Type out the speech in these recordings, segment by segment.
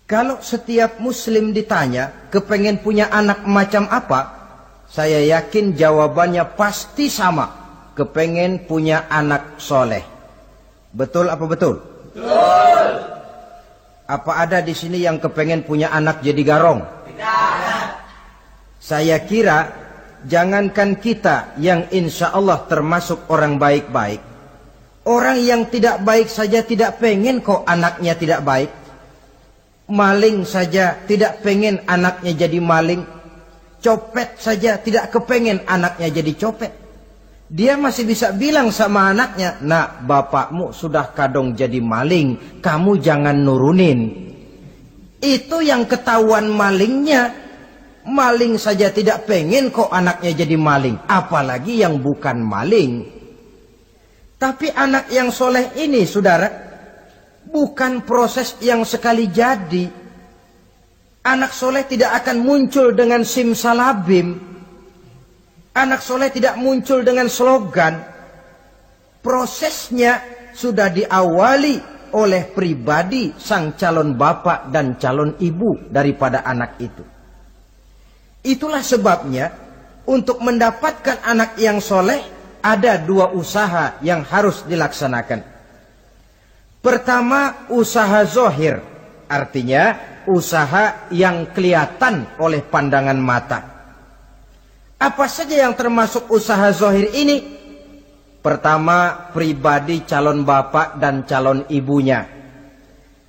Kalau setiap muslim ditanya kepengen punya anak macam apa, saya yakin jawabannya pasti sama, kepengen punya anak soleh. Betul apa betul? Betul. Apa ada di sini yang kepengen punya anak jadi garong? Tidak. Saya kira jangankan kita yang insya Allah termasuk orang baik-baik, orang yang tidak baik saja tidak pengen kok anaknya tidak baik. Maling saja tidak pengen anaknya jadi maling. Copet saja tidak kepengen anaknya jadi copet. Dia masih bisa bilang sama anaknya, "Nak, bapakmu sudah kadung jadi maling, kamu jangan nurunin." Itu yang ketahuan malingnya. Maling saja tidak pengen kok anaknya jadi maling, apalagi yang bukan maling. Tapi anak yang soleh ini, saudara, bukan proses yang sekali jadi. Anak soleh tidak akan muncul dengan simsalabim. Anak soleh tidak muncul dengan slogan. Prosesnya sudah diawali oleh pribadi sang calon bapak dan calon ibu daripada anak itu. Itulah sebabnya untuk mendapatkan anak yang soleh ada dua usaha yang harus dilaksanakan. Pertama, usaha zohir, artinya usaha yang kelihatan oleh pandangan mata. Apa saja yang termasuk usaha zohir ini? Pertama, pribadi calon bapak dan calon ibunya.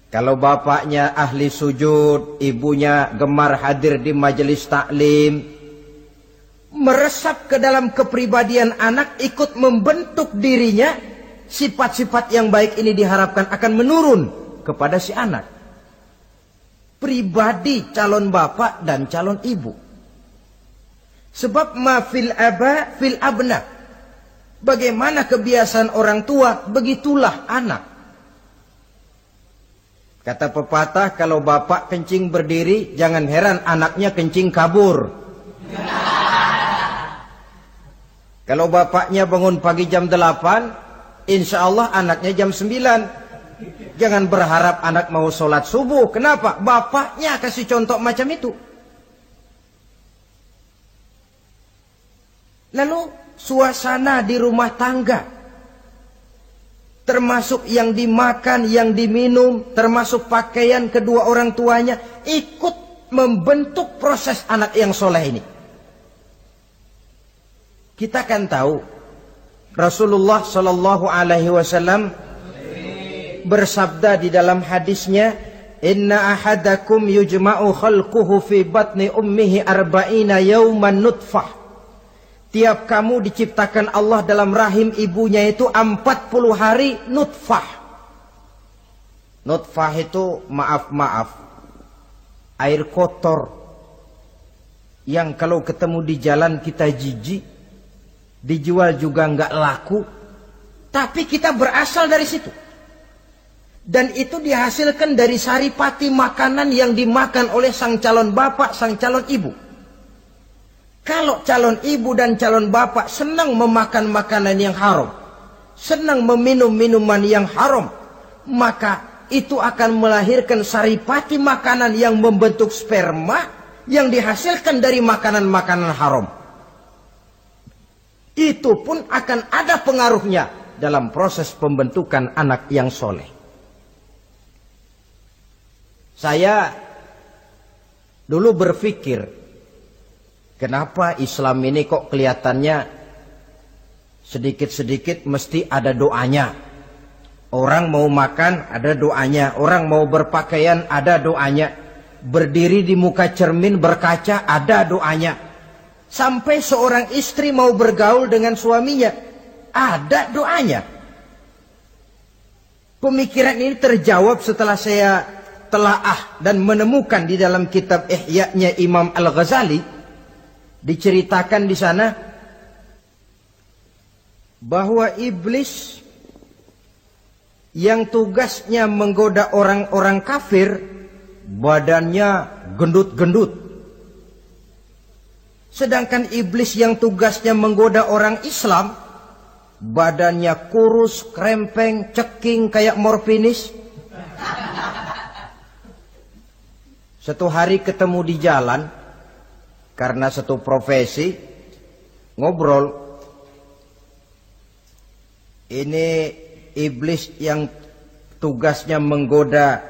Kalau bapaknya ahli sujud, ibunya gemar hadir di majelis taklim, meresap ke dalam kepribadian anak, ikut membentuk dirinya. Sifat-sifat yang baik ini diharapkan akan menurun kepada si anak. Pribadi calon bapak dan calon ibu. Sebab ma fil aba fil abna. Bagaimana kebiasaan orang tua, begitulah anak. Kata pepatah, kalau bapak kencing berdiri, jangan heran anaknya kencing kabur. Kalau bapaknya bangun pagi jam 8, insya Allah anaknya jam 9. Jangan berharap anak mau sholat subuh. Kenapa? Bapaknya kasih contoh macam itu. Lalu suasana di rumah tangga, termasuk yang dimakan, yang diminum, termasuk pakaian kedua orang tuanya, ikut membentuk proses anak yang soleh ini. Kita kan tahu Rasulullah Shallallahu Alaihi Wasallam bersabda di dalam hadisnya, "Inna ahadakum yujma'u khalquhu fi batni ummihi arba'ina yawman nutfah." Tiap kamu diciptakan Allah dalam rahim ibunya itu 40 hari nutfah. Nutfah itu maaf, air kotor yang kalau ketemu di jalan kita jijik, dijual juga nggak laku, tapi kita berasal dari situ. Dan itu dihasilkan dari saripati makanan yang dimakan oleh sang calon bapak, sang calon ibu. Kalau calon ibu dan calon bapak senang memakan makanan yang haram, senang meminum minuman yang haram, maka itu akan melahirkan saripati makanan yang membentuk sperma yang dihasilkan dari makanan-makanan haram. Itu pun akan ada pengaruhnya dalam proses pembentukan anak yang soleh. Saya dulu berpikir, kenapa Islam ini kok kelihatannya sedikit-sedikit mesti ada doanya. Orang mau makan ada doanya, orang mau berpakaian ada doanya, berdiri di muka cermin berkaca ada doanya. Sampai seorang istri mau bergaul dengan suaminya ada doanya. Pemikiran ini terjawab setelah saya telaah dan menemukan di dalam kitab Ihya-nya Imam Al-Ghazali. Diceritakan di sana bahwa iblis yang tugasnya menggoda orang-orang kafir, badannya gendut-gendut. Sedangkan iblis yang tugasnya menggoda orang Islam, badannya kurus, krempeng, ceking kayak morfinis. Satu hari ketemu di jalan, karena satu profesi, ngobrol. Ini iblis yang tugasnya menggoda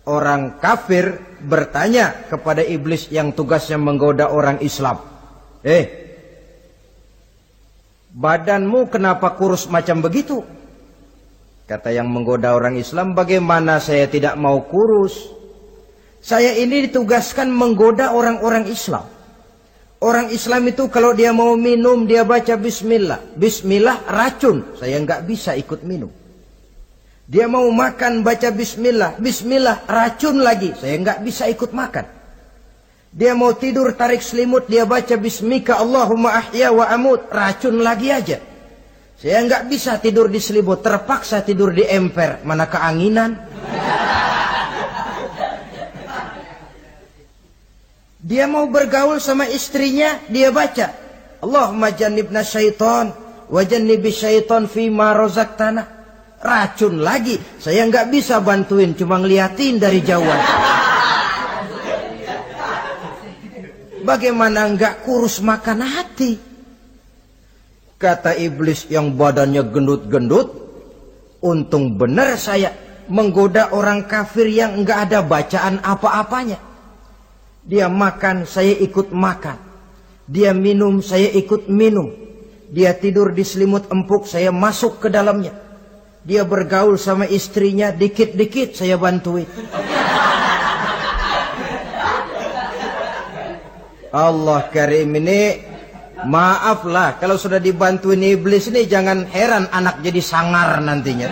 orang kafir bertanya kepada iblis yang tugasnya menggoda orang Islam. Badanmu kenapa kurus macam begitu? Kata yang menggoda orang Islam, bagaimana saya tidak mau kurus? Saya ini ditugaskan menggoda orang-orang Islam. Orang Islam itu kalau dia mau minum, dia baca bismillah. Bismillah racun, saya nggak bisa ikut minum. Dia mau makan, baca bismillah. Bismillah racun lagi, saya nggak bisa ikut makan. Dia mau tidur, tarik selimut, dia baca bismika Allahumma ahya wa amut, racun lagi aja. Saya nggak bisa tidur di selimut, terpaksa tidur di emper, mana keanginan. Dia mau bergaul sama istrinya, dia baca Allahumma jannibna syaitan wa jannibi syaitan fima razaqtana. Racun lagi, saya nggak bisa bantuin, cuma ngeliatin dari jauhan. Bagaimana nggak kurus makan hati? Kata iblis yang badannya gendut-gendut, untung benar saya menggoda orang kafir yang nggak ada bacaan apa-apanya. Dia makan, saya ikut makan. Dia minum, saya ikut minum. Dia tidur di selimut empuk, saya masuk ke dalamnya. Dia bergaul sama istrinya, dikit-dikit saya bantuin. Allah Karim, ini maaflah kalau sudah dibantuin iblis ini, jangan heran anak jadi sangar nantinya.